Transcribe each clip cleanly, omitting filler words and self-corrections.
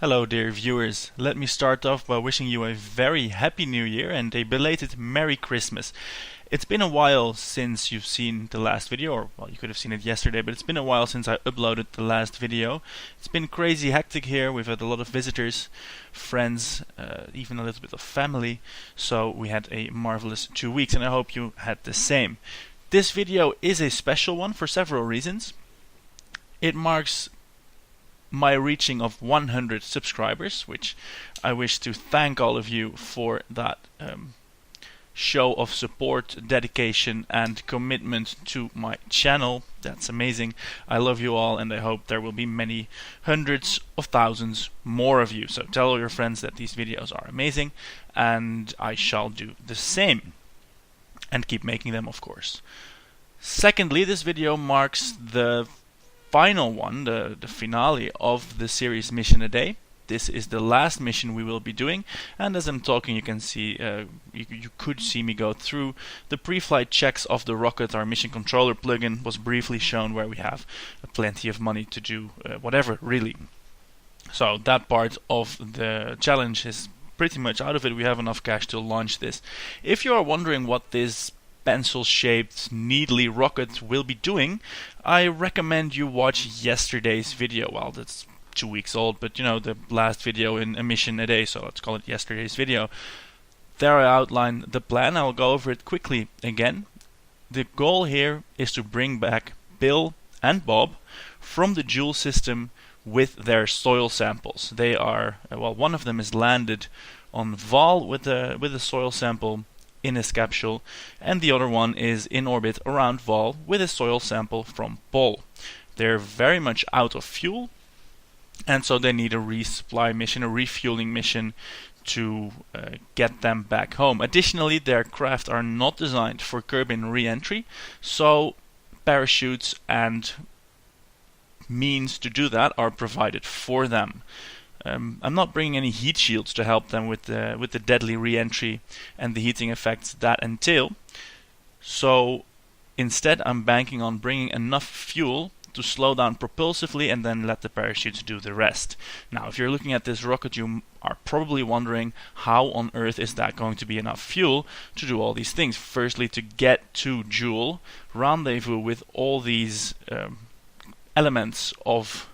Hello dear viewers, let me start off by wishing you a very happy new year and a belated Merry Christmas. It's been a while since you've seen the last video, or well, you could have seen it yesterday, but it's been a while since I uploaded the last video. It's been crazy hectic here. We've had a lot of visitors, friends, even a little bit of family, so we had a marvelous 2 weeks and I hope you had the same. This video is a special one for several reasons. It marks my reaching of 100 subscribers, which I wish to thank all of you for that show of support, dedication and commitment to my channel. That's amazing. I love you all and I hope there will be many hundreds of thousands more of you. So tell all your friends that these videos are amazing and I shall do the same and keep making them, of course. Secondly, this video marks the final one, the finale of the series Mission a Day. This is the last mission we will be doing, and as I'm talking you can see, you could see me go through the pre-flight checks of the rocket. Our mission controller plugin was briefly shown where we have plenty of money to do whatever really. So that part of the challenge is pretty much out of it. We have enough cash to launch this. If you are wondering what this pencil-shaped needly rocket will be doing, I recommend you watch yesterday's video. Well, that's 2 weeks old, but you know, the last video in a mission a day, so let's call it yesterday's video. There I outline the plan. I'll go over it quickly again. The goal here is to bring back Bill and Bob from the Jool system with their soil samples. They are, well, one of them is landed on Vall with a soil sample in his capsule, and the other one is in orbit around Vall with a soil sample from Pol. They're very much out of fuel, and so they need a resupply mission, a refueling mission to get them back home. Additionally, their craft are not designed for Kerbal re-entry, so parachutes and means to do that are provided for them. I'm not bringing any heat shields to help them with the deadly re-entry and the heating effects that entail. So instead I'm banking on bringing enough fuel to slow down propulsively and then let the parachutes do the rest. Now if you're looking at this rocket, you are probably wondering how on earth is that going to be enough fuel to do all these things. Firstly, to get to Jool, rendezvous with all these elements of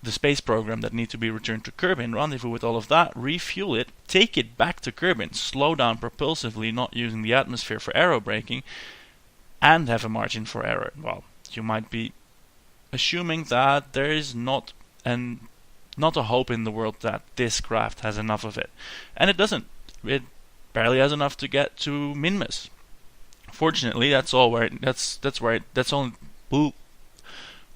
the space program that need to be returned to Kerbal, rendezvous with all of that, refuel it, take it back to Kerbal, slow down propulsively, not using the atmosphere for aerobraking, and have a margin for error. Well, you might be assuming that there is not a hope in the world that this craft has enough of it, and it doesn't. It barely has enough to get to Minmus. Fortunately, that's only.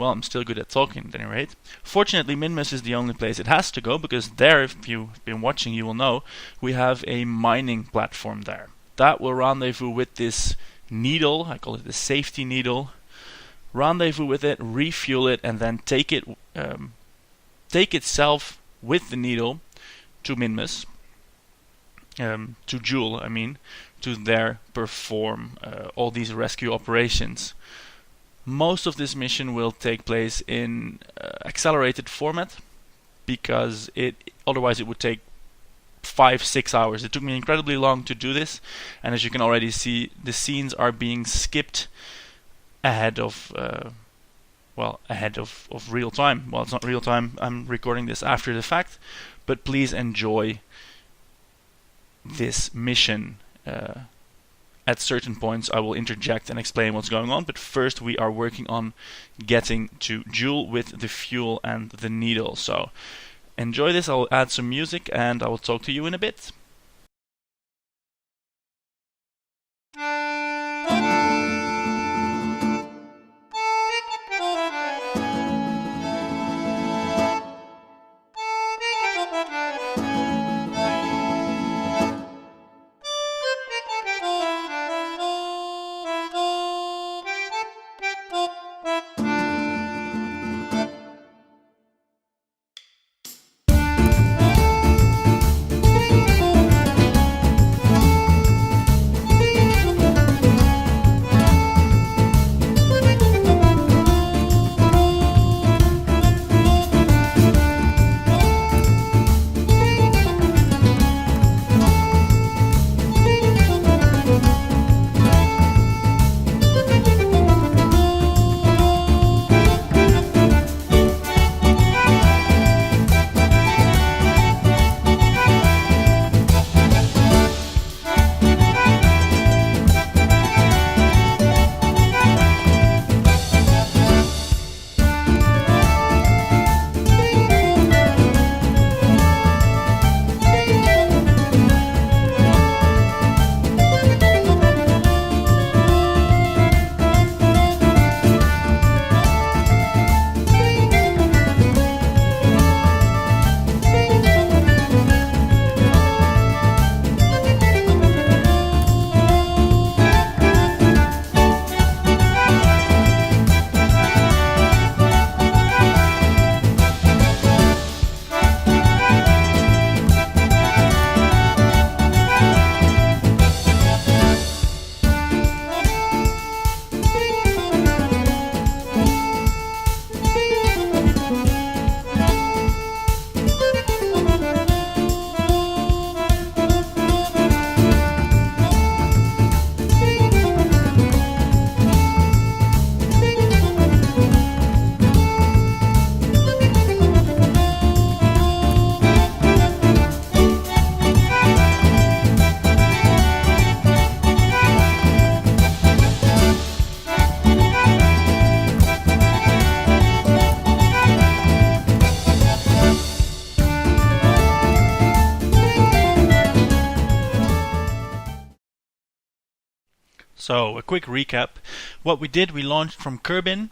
Well, I'm still good at talking at any rate. Fortunately, Minmus is the only place it has to go, because there, if you've been watching, you will know, we have a mining platform there. That will rendezvous with this needle, I call it the safety needle, rendezvous with it, refuel it, and then take itself with the needle to Minmus, to Jool, I mean, to there perform all these rescue operations. Most of this mission will take place in accelerated format, because otherwise it would take 5-6 hours. It took me incredibly long to do this, and as you can already see, the scenes are being skipped ahead of real time. Well, it's not real time, I'm recording this after the fact, but please enjoy this mission. At certain points I will interject and explain what's going on, but first we are working on getting to Jool with the fuel and the needle. So enjoy this, I'll add some music and I will talk to you in a bit. So, a quick recap. What we did, we launched from Kerbin,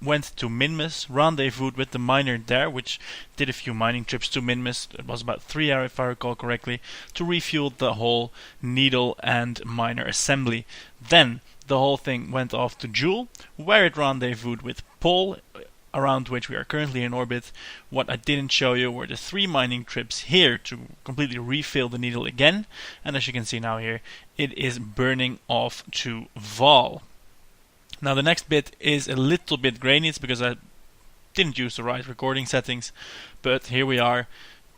went to Minmus, rendezvoused with the miner there, which did a few mining trips to Minmus. It was about 3 hours, if I recall correctly, to refuel the whole needle and miner assembly. Then the whole thing went off to Jool, where it rendezvoused with Pol, around which we are currently in orbit. What I didn't show you were the 3 mining trips here to completely refill the needle again, and as you can see now here, it is burning off to Vall. Now the next bit is a little bit grainy, it's because I didn't use the right recording settings, but here we are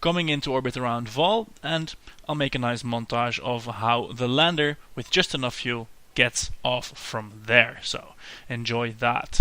coming into orbit around Vall, and I'll make a nice montage of how the lander, with just enough fuel, gets off from there. So enjoy that.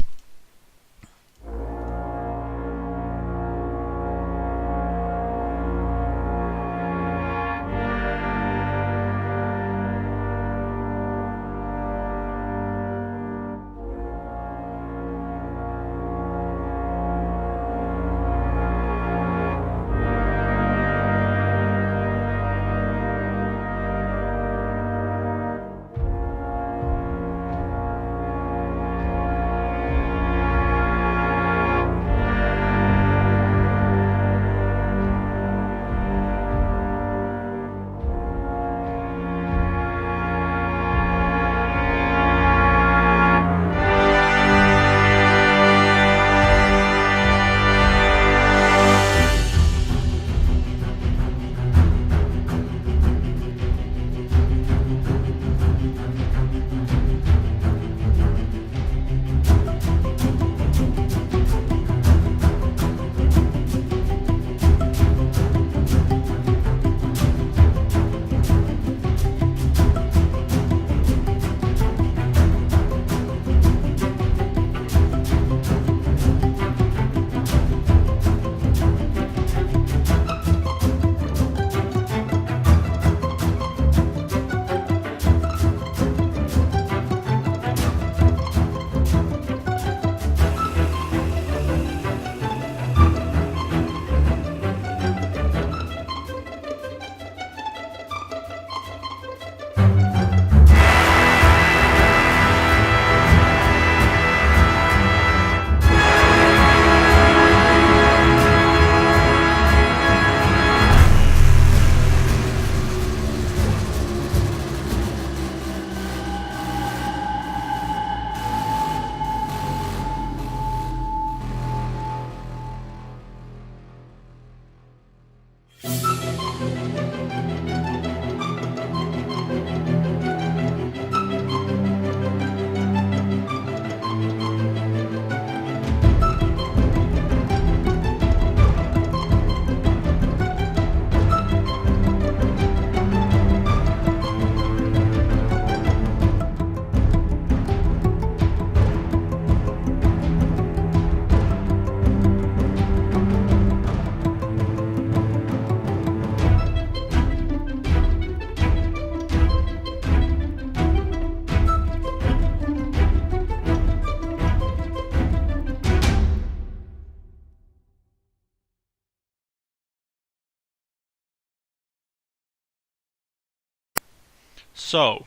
So,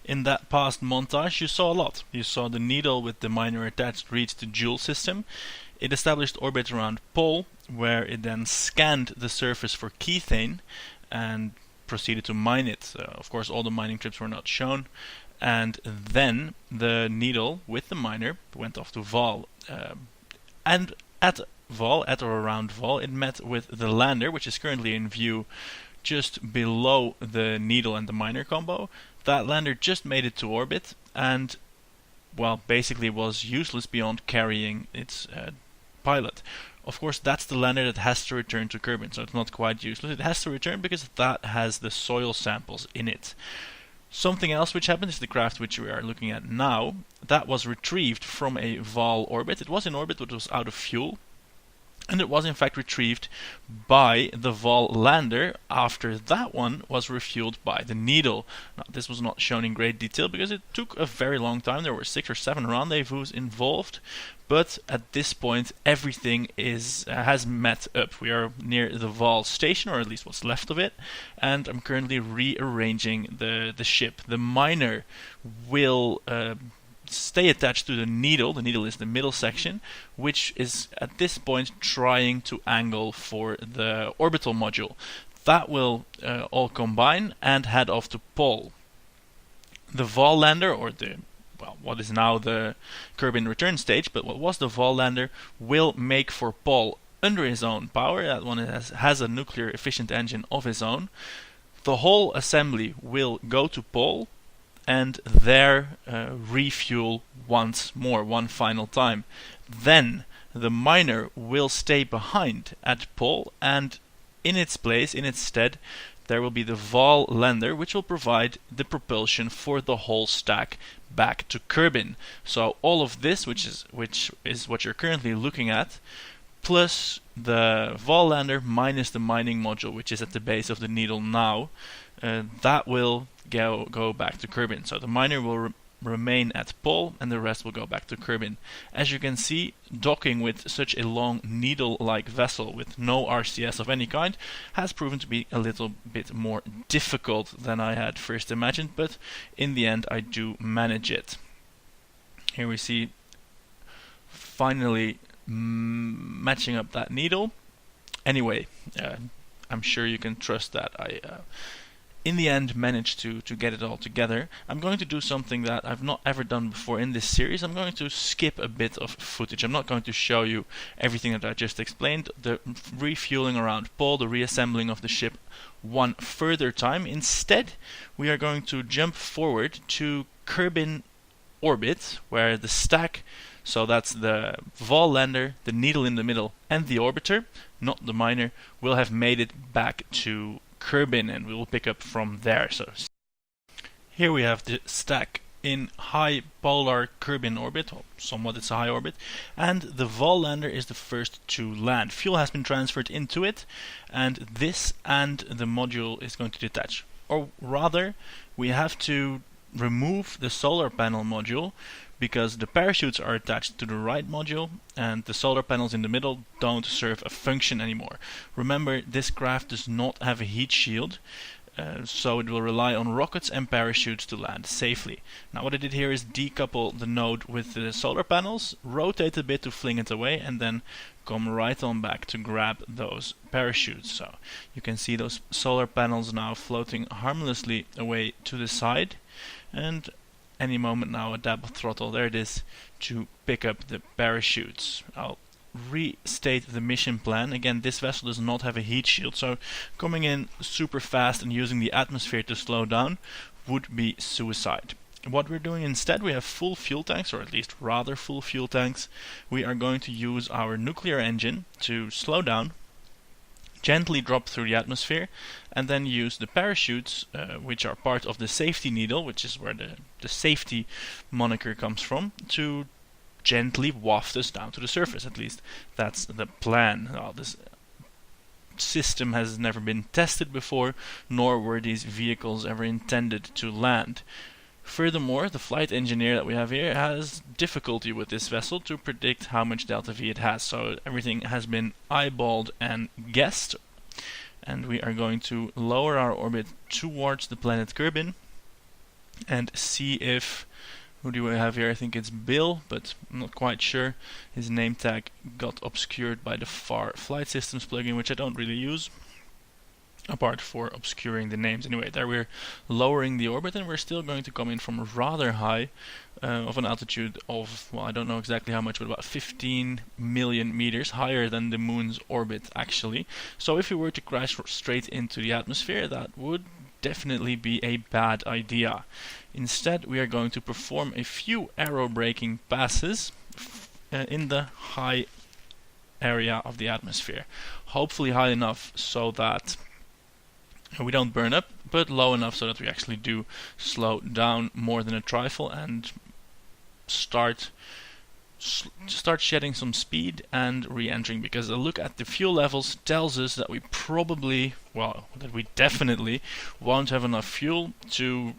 in that past montage, you saw a lot. You saw the needle with the miner attached reach the Jool system. It established orbit around Pol, where it then scanned the surface for kethane and proceeded to mine it. Of course, all the mining trips were not shown. And then the needle with the miner went off to Vall. And at Vall, at or around Vall, it met with the lander, which is currently in view just below the needle and the miner combo. That lander just made it to orbit and, well, basically was useless beyond carrying its pilot. Of course, that's the lander that has to return to Kerbin, so it's not quite useless. It has to return because that has the soil samples in it. Something else which happened is the craft which we are looking at now. That was retrieved from a Vall orbit. It was in orbit, but it was out of fuel. And it was in fact retrieved by the Vall lander after that one was refueled by the Needle. Now, this was not shown in great detail because it took a very long time. There were 6 or 7 rendezvous involved, but at this point everything has met up. We are near the Vall station, or at least what's left of it, and I'm currently rearranging the ship. The miner will stay attached to the Needle. The Needle is the middle section, which is at this point trying to angle for the orbital module. That will all combine and head off to Pol. The Vall lander, or what is now the Kerbin return stage, but what was the Vall lander, will make for Pol under his own power. That one has a nuclear efficient engine of his own. The whole assembly will go to Pol and there refuel once more, one final time. Then the miner will stay behind at Pol, and in its place, in its stead, there will be the Vall lander, which will provide the propulsion for the whole stack back to Kerbin. So all of this, which is what you're currently looking at, plus the Vall lander minus the mining module, which is at the base of the Needle now, that will go back to Kerbin. So the miner will remain at Pol, and the rest will go back to Kerbin. As you can see, docking with such a long Needle-like vessel with no RCS of any kind has proven to be a little bit more difficult than I had first imagined, but in the end I do manage it. Here we see finally matching up that Needle. Anyway, I'm sure you can trust that I in the end managed to get it all together. I'm going to do something that I've not ever done before in this series. I'm going to skip a bit of footage. I'm not going to show you everything that I just explained, the refueling around Pol, the reassembling of the ship one further time. Instead, we are going to jump forward to Kerbin orbit, where the stack, so that's the Vall lander, the Needle in the middle, and the orbiter, not the miner, will have made it back to Kerbin, and we will pick up from there. So here we have the stack in high polar Kerbin orbit, or somewhat it's a high orbit, and the Vall lander is the first to land. Fuel has been transferred into it, and this and the module is going to detach. Or rather, we have to remove the solar panel module, because the parachutes are attached to the right module and the solar panels in the middle don't serve a function anymore. Remember, this craft does not have a heat shield, so it will rely on rockets and parachutes to land safely. Now what I did here is decouple the node with the solar panels, rotate a bit to fling it away, and then come right on back to grab those parachutes. So you can see those solar panels now floating harmlessly away to the side, and any moment now a dab of throttle, there it is, to pick up the parachutes. I'll restate the mission plan. Again, this vessel does not have a heat shield, so coming in super fast and using the atmosphere to slow down would be suicide. What we're doing instead, we have full fuel tanks, or at least rather full fuel tanks. We are going to use our nuclear engine to slow down, gently drop through the atmosphere, and then use the parachutes, which are part of the safety needle, which is where the safety moniker comes from, to gently waft us down to the surface. At least that's the plan. This system has never been tested before, nor were these vehicles ever intended to land. Furthermore, the flight engineer that we have here has difficulty with this vessel to predict how much delta V it has, so everything has been eyeballed and guessed, and we are going to lower our orbit towards the planet Kerbin and see if, who do we have here? I think it's Bill, but I'm not quite sure. His name tag got obscured by the FAR Flight Systems plugin, which I don't really use, apart for obscuring the names. Anyway, there we're lowering the orbit, and we're still going to come in from rather high, of an altitude of, well, I don't know exactly how much, but about 15 million meters, higher than the moon's orbit actually. So if we were to crash straight into the atmosphere, that would definitely be a bad idea. Instead, we are going to perform a few aerobraking passes in the high area of the atmosphere. Hopefully high enough so that we don't burn up, but low enough so that we actually do slow down more than a trifle and start start shedding some speed and re-entering, because a look at the fuel levels tells us that we probably, well, that we definitely won't have enough fuel to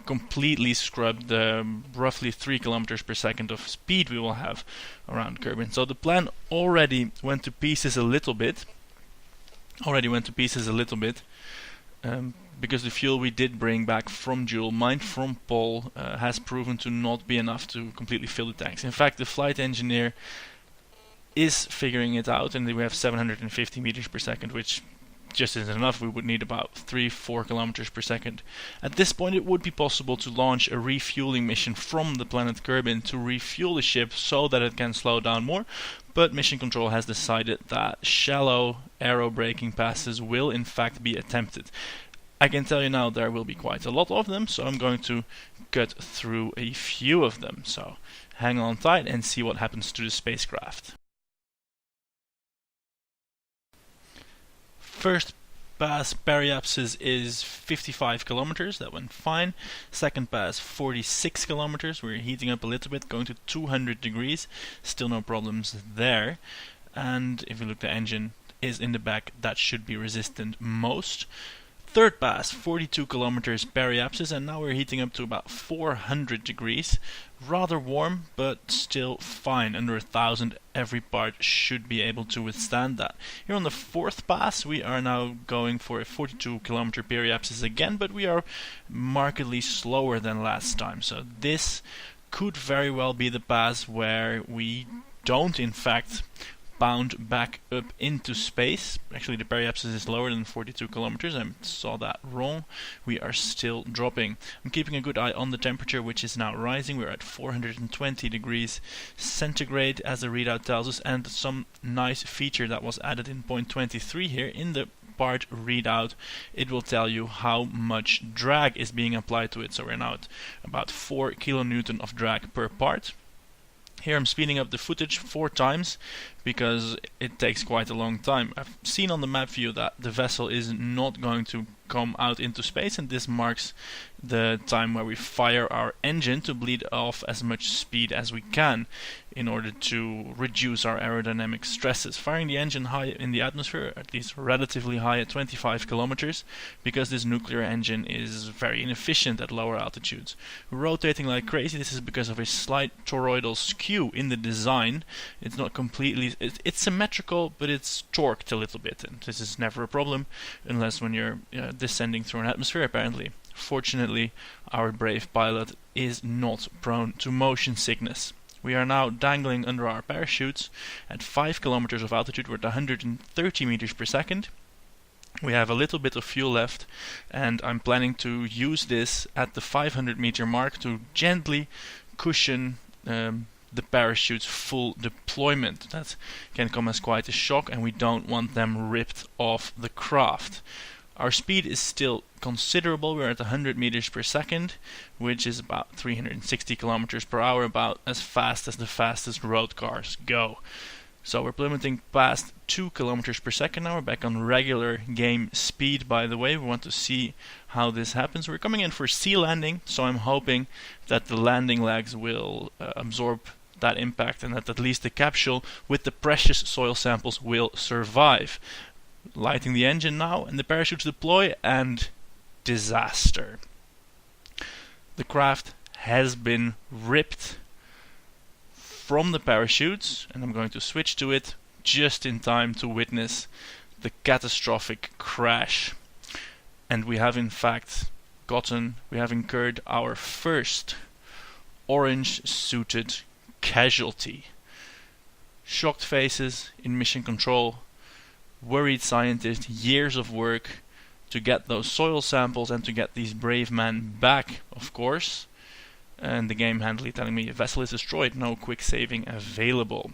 completely scrub the roughly 3 kilometers per second of speed we will have around Kerbal. So the plan already went to pieces a little bit. Because the fuel we did bring back from Jool, mined from Pol, has proven to not be enough to completely fill the tanks. In fact, the flight engineer is figuring it out, and we have 750 meters per second, which just isn't enough. We would need about 3-4 kilometers per second. At this point, it would be possible to launch a refueling mission from the planet Kerbal to refuel the ship so that it can slow down more, but Mission Control has decided that shallow aero braking passes will in fact be attempted. I can tell you now there will be quite a lot of them, so I'm going to cut through a few of them. So hang on tight and see what happens to the spacecraft. First pass periapsis is 55 kilometers, that went fine. Second pass 46 kilometers, we're heating up a little bit, going to 200 degrees, still no problems there. And if you look, the engine is in the back, that should be resistant most. Third pass, 42 kilometers periapsis, and now we're heating up to about 400 degrees. Rather warm, but still fine. Under 1000, every part should be able to withstand that. Here on the fourth pass, we are now going for a 42 kilometer periapsis again, but we are markedly slower than last time. So this could very well be the pass where we don't, in fact, bound back up into space. Actually, the periapsis is lower than 42 kilometers. I saw that wrong. We are still dropping. I'm keeping a good eye on the temperature, which is now rising. We're at 420 degrees centigrade, as the readout tells us, and some nice feature that was added in point 23 here in the part readout. It will tell you how much drag is being applied to it. So we're now at about 4 kilonewton of drag per part. Here I'm speeding up the footage 4 times because it takes quite a long time. I've seen on the map view that the vessel is not going to come out into space, and this marks the time where we fire our engine to bleed off as much speed as we can in order to reduce our aerodynamic stresses. Firing the engine high in the atmosphere, at least relatively high at 25 kilometers, because this nuclear engine is very inefficient at lower altitudes. Rotating like crazy, this is because of a slight toroidal skew in the design. It's not completely, it's symmetrical, but it's torqued a little bit, and this is never a problem unless when you're descending through an atmosphere, apparently. Fortunately, our brave pilot is not prone to motion sickness. We are now dangling under our parachutes at 5 kilometers of altitude. We're at 130 meters per second. We have a little bit of fuel left, and I'm planning to use this at the 500 meter mark to gently cushion the parachute's full deployment. That can come as quite a shock, and we don't want them ripped off the craft. Our speed is still considerable. We're at 100 meters per second, which is about 360 kilometers per hour, about as fast as the fastest road cars go. So we're plummeting past 2 kilometers per second now. We're back on regular game speed, by the way. We want to see how this happens. We're coming in for sea landing, so I'm hoping that the landing legs will absorb that impact and that at least the capsule with the precious soil samples will survive. Lighting the engine now, and the parachutes deploy, and disaster. The craft has been ripped from the parachutes, and I'm going to switch to it just in time to witness the catastrophic crash. And we have in fact incurred our first orange-suited casualty. Shocked faces in Mission Control. Worried scientists, years of work to get those soil samples and to get these brave men back, of course. And the game handily telling me a vessel is destroyed, no quick saving available.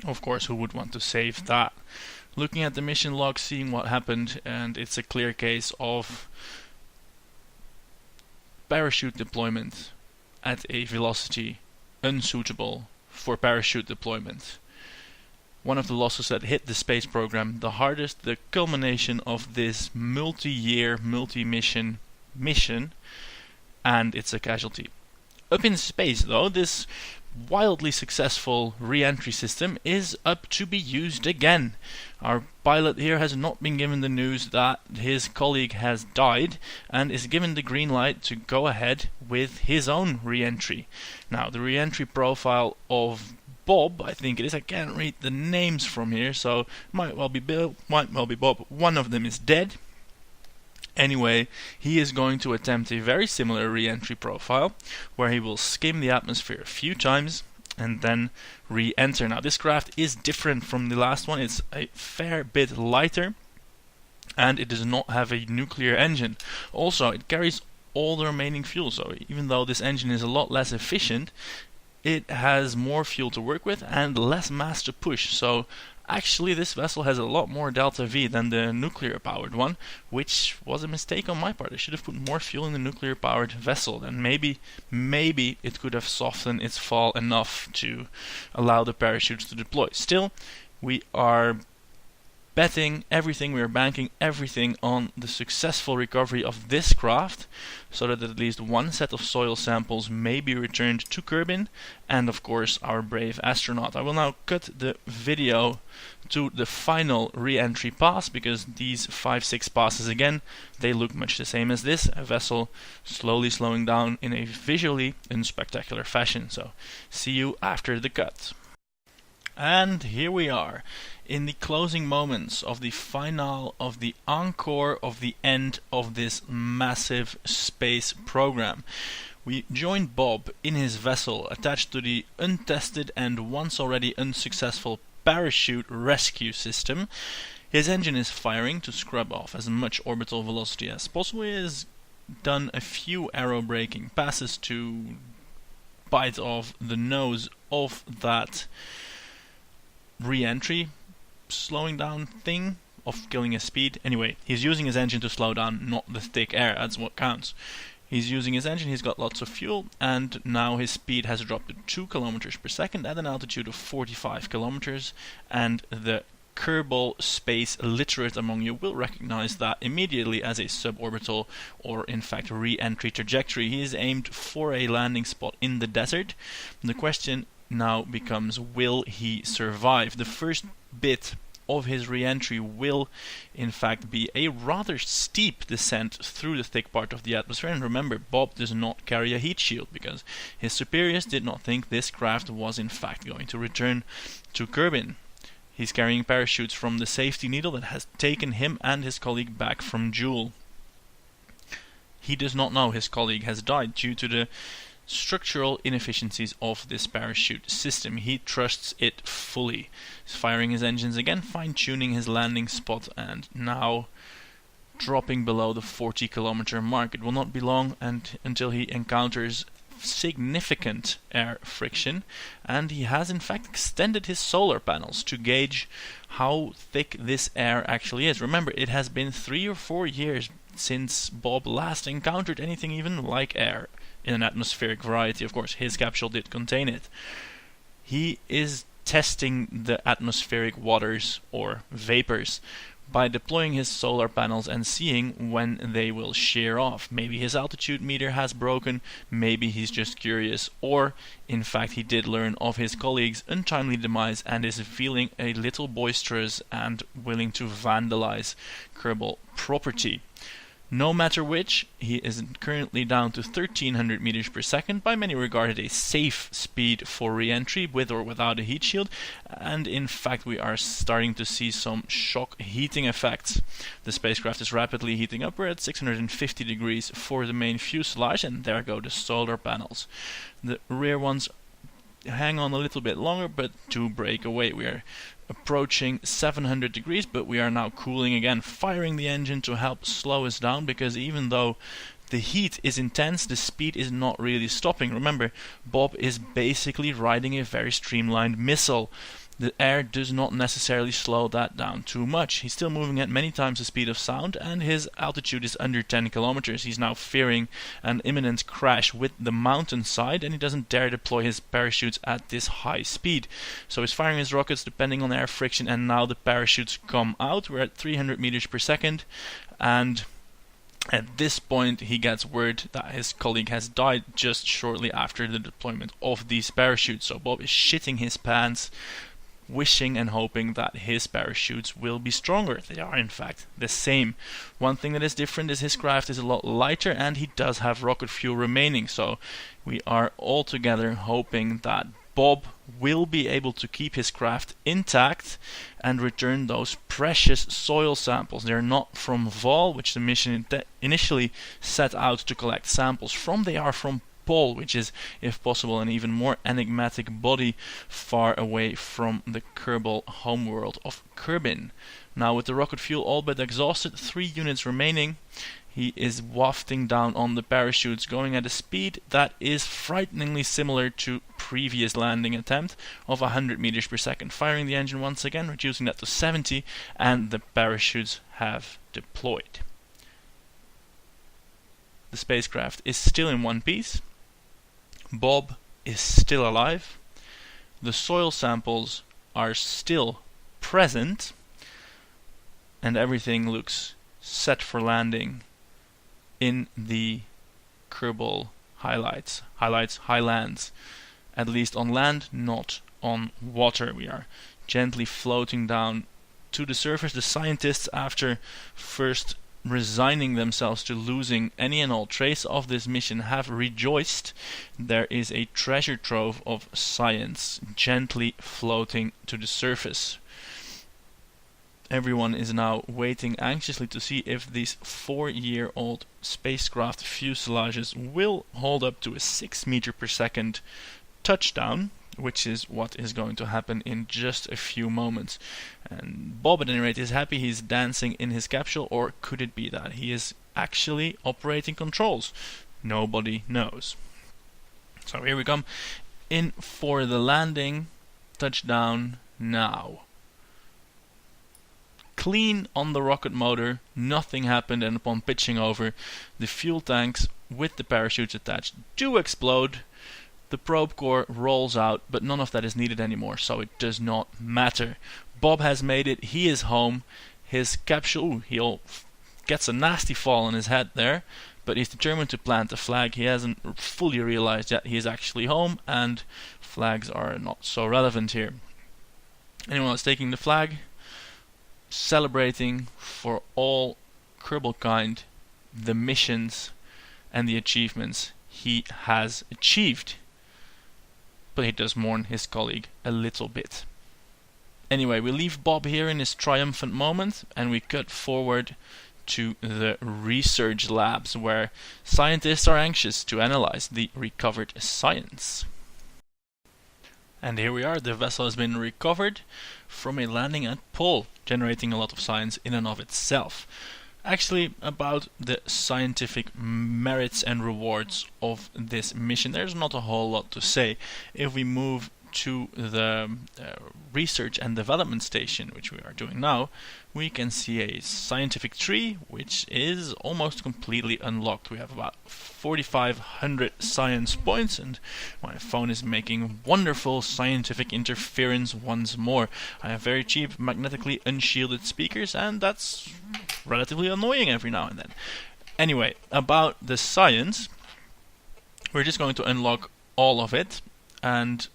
Of course, who would want to save that? Looking at the mission log, seeing what happened, and it's a clear case of parachute deployment at a velocity unsuitable for parachute deployment. One of the losses that hit the space program the hardest, the culmination of this multi-year, multi-mission mission, and it's a casualty. Up in space, though, this wildly successful re-entry system is up to be used again. Our pilot here has not been given the news that his colleague has died and is given the green light to go ahead with his own re-entry. Now, the re-entry profile of Bob, I think it is, I can't read the names from here, so might well be Bill, might well be Bob. One of them is dead. Anyway, he is going to attempt a very similar re-entry profile, where he will skim the atmosphere a few times and then re-enter. Now, this craft is different from the last one. It's a fair bit lighter, and it does not have a nuclear engine. Also, it carries all the remaining fuel, so even though this engine is a lot less efficient, it has more fuel to work with and less mass to push. So actually, this vessel has a lot more delta V than the nuclear-powered one, which was a mistake on my part. I should have put more fuel in the nuclear-powered vessel, and maybe it could have softened its fall enough to allow the parachutes to deploy. Still, we are betting everything, we are banking everything on the successful recovery of this craft, so that at least one set of soil samples may be returned to Kerbin, and of course our brave astronaut. I will now cut the video to the final re-entry pass, because these 5-6 passes again, they look much the same as this, a vessel slowly slowing down in a visually unspectacular fashion. So see you after the cut. And here we are, in the closing moments of the finale, of the encore, of the end of this massive space program. We joined Bob in his vessel attached to the untested and once already unsuccessful parachute rescue system. His engine is firing to scrub off as much orbital velocity as possible. He has done a few aerobraking passes to bite off the nose of that re-entry slowing down thing of killing his speed. Anyway, he's using his engine to slow down, not the thick air. That's what counts. He's using his engine, he's got lots of fuel, and now his speed has dropped to 2 kilometers per second at an altitude of 45 kilometers, and the Kerbal space literate among you will recognize that immediately as a suborbital, or in fact re-entry trajectory. He is aimed for a landing spot in the desert. The question now becomes, will he survive? The first bit of his re-entry will in fact be a rather steep descent through the thick part of the atmosphere. And remember, Bob does not carry a heat shield because his superiors did not think this craft was in fact going to return to Kerbin. He's carrying parachutes from the safety needle that has taken him and his colleague back from Jool. He does not know his colleague has died due to the structural inefficiencies of this parachute system. He trusts it fully. He's firing his engines again, fine-tuning his landing spot, and now dropping below the 40-kilometer mark. It will not be long until he encounters significant air friction, and he has in fact extended his solar panels to gauge how thick this air actually is. Remember, it has been 3 or 4 years since Bob last encountered anything even like air in an atmospheric variety. Of course, his capsule did contain it. He is testing the atmospheric waters or vapors by deploying his solar panels and seeing when they will shear off. Maybe his altitude meter has broken, maybe he's just curious, or in fact he did learn of his colleague's untimely demise and is feeling a little boisterous and willing to vandalize Kerbal property. No matter which, he is currently down to 1300 meters per second, by many regarded a safe speed for re-entry with or without a heat shield, and in fact we are starting to see some shock heating effects. The spacecraft is rapidly heating up. We're at 650 degrees for the main fuselage, and there go the solar panels. The rear ones hang on a little bit longer, but do break away. We are approaching 700 degrees, but we are now cooling again, firing the engine to help slow us down, because even though the heat is intense, the speed is not really stopping. Remember, Bob is basically riding a very streamlined missile. The air does not necessarily slow that down too much. He's still moving at many times the speed of sound, and his altitude is under 10 kilometers. He's now fearing an imminent crash with the mountainside, and he doesn't dare deploy his parachutes at this high speed. So he's firing his rockets depending on air friction, and now the parachutes come out. We're at 300 meters per second, and At this point, he gets word that his colleague has died just shortly after the deployment of these parachutes. So Bob is shitting his pants, wishing and hoping that his parachutes will be stronger. They are in fact the same. One thing that is different is his craft is a lot lighter and he does have rocket fuel remaining. So we are all together hoping that Bob will be able to keep his craft intact and return those precious soil samples. They're not from Vall, which the mission initially set out to collect samples from. They are from Pol, which is, if possible, an even more enigmatic body far away from the Kerbal homeworld of Kerbin. Now, with the rocket fuel all but exhausted, 3 units remaining, he is wafting down on the parachutes, going at a speed that is frighteningly similar to previous landing attempt of 100 meters per second. Firing the engine once again, reducing that to 70, and the parachutes have deployed. The spacecraft is still in one piece. Bob is still alive. The soil samples are still present, and everything looks set for landing in the Kerbal highlands, at least on land, not on water. We are gently floating down to the surface. The scientists, after first resigning themselves to losing any and all trace of this mission, have rejoiced. There is a treasure trove of science gently floating to the surface. Everyone is now waiting anxiously to see if these 4-year-old spacecraft fuselages will hold up to a 6 meter per second touchdown, which is what is going to happen in just a few moments. And Bob, at any rate, is happy. He's dancing in his capsule, or could it be that he is actually operating controls? Nobody knows. So here we come in for the landing. Touchdown now. Clean on the rocket motor, nothing happened, and upon pitching over, the fuel tanks with the parachutes attached do explode. The probe core rolls out, but none of that is needed anymore, so it does not matter. Bob has made it, he is home. His capsule, he gets a nasty fall on his head there, but he's determined to plant a flag. He hasn't fully realized yet he is actually home, and flags are not so relevant here. Anyone else taking the flag? Celebrating for all Kerbal kind the missions and the achievements he has achieved. But he does mourn his colleague a little bit. Anyway, we leave Bob here in his triumphant moment, and we cut forward to the research labs, where scientists are anxious to analyze the recovered science. And here we are, the vessel has been recovered from a landing at Pol, generating a lot of science in and of itself. Actually, about the scientific merits and rewards of this mission, there's not a whole lot to say. If we move to the research and development station, which we are doing now, we can see a scientific tree which is almost completely unlocked. We have about 4,500 science points, and my phone is making wonderful scientific interference once more. I have very cheap magnetically unshielded speakers, and that's relatively annoying every now and then. Anyway, about the science, we're just going to unlock all of it, and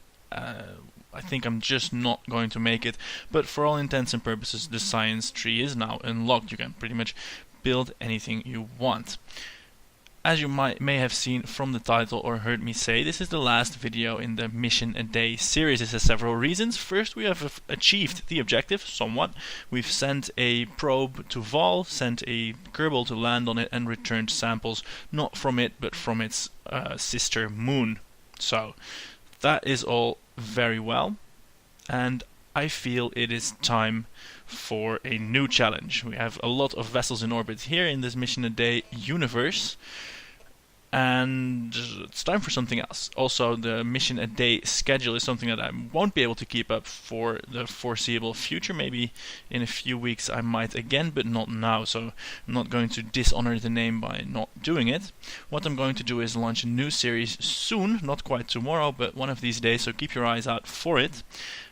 I think I'm just not going to make it, but for all intents and purposes the science tree is now unlocked. You can pretty much build anything you want. As you may have seen from the title or heard me say, this is the last video in the Mission a Day series. This has several reasons. First, we have achieved the objective somewhat. We've sent a probe to Vall, sent a Kerbal to land on it, and returned samples not from it but from its sister moon. So that is all very well, and I feel it is time for a new challenge. We have a lot of vessels in orbit here in this Mission a Day universe, and it's time for something else. Also, the mission a day schedule is something that I won't be able to keep up for the foreseeable future. Maybe in a few weeks I might again, but not now, so I'm not going to dishonor the name by not doing it. What I'm going to do is launch a new series soon, not quite tomorrow, but one of these days, so keep your eyes out for it.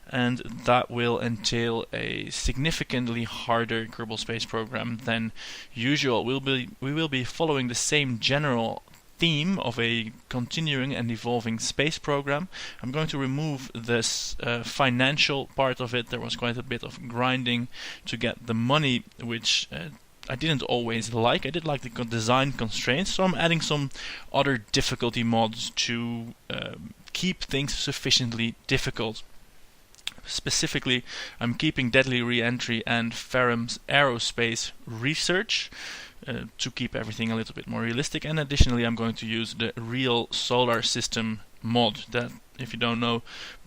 And that will entail a significantly harder Kerbal Space Program than usual. We will be following the same general theme of a continuing and evolving space program. I'm going to remove this financial part of it. There was quite a bit of grinding to get the money, which I didn't always like. I did like the design constraints, so I'm adding some other difficulty mods to keep things sufficiently difficult. Specifically, I'm keeping Deadly Re-entry and Ferrum's aerospace research to keep everything a little bit more realistic, and additionally I'm going to use the Real Solar System mod that, if you don't know,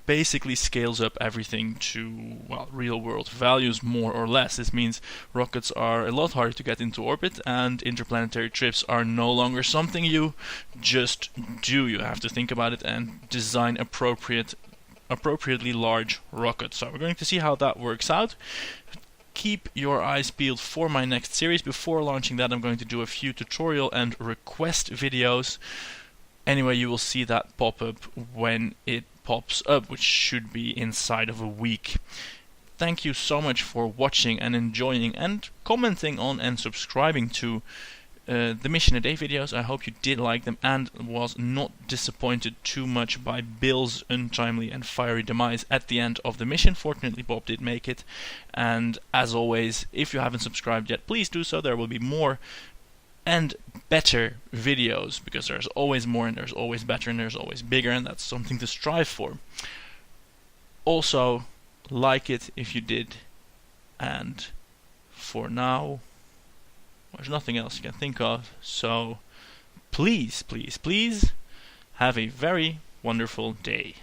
basically scales up everything to, well, real world values more or less. This means rockets are a lot harder to get into orbit, and interplanetary trips are no longer something you just do. You have to think about it and design appropriately large rockets. So we're going to see how that works out. Keep your eyes peeled for my next series. Before launching that, I'm going to do a few tutorial and request videos. Anyway, you will see that pop up when it pops up, which should be inside of a week. Thank you so much for watching and enjoying and commenting on and subscribing to the Mission a Day videos. I hope you did like them and was not disappointed too much by Bill's untimely and fiery demise at the end of the mission. Fortunately, Bob did make it, and as always, if you haven't subscribed yet, please do so. There will be more and better videos, because there's always more and there's always better and there's always bigger, and that's something to strive for. Also, like it if you did, and for now, there's nothing else you can think of, so please, please, please have a very wonderful day.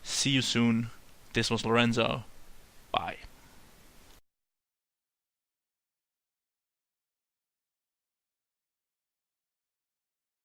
See you soon. This was Lorenzo. Bye.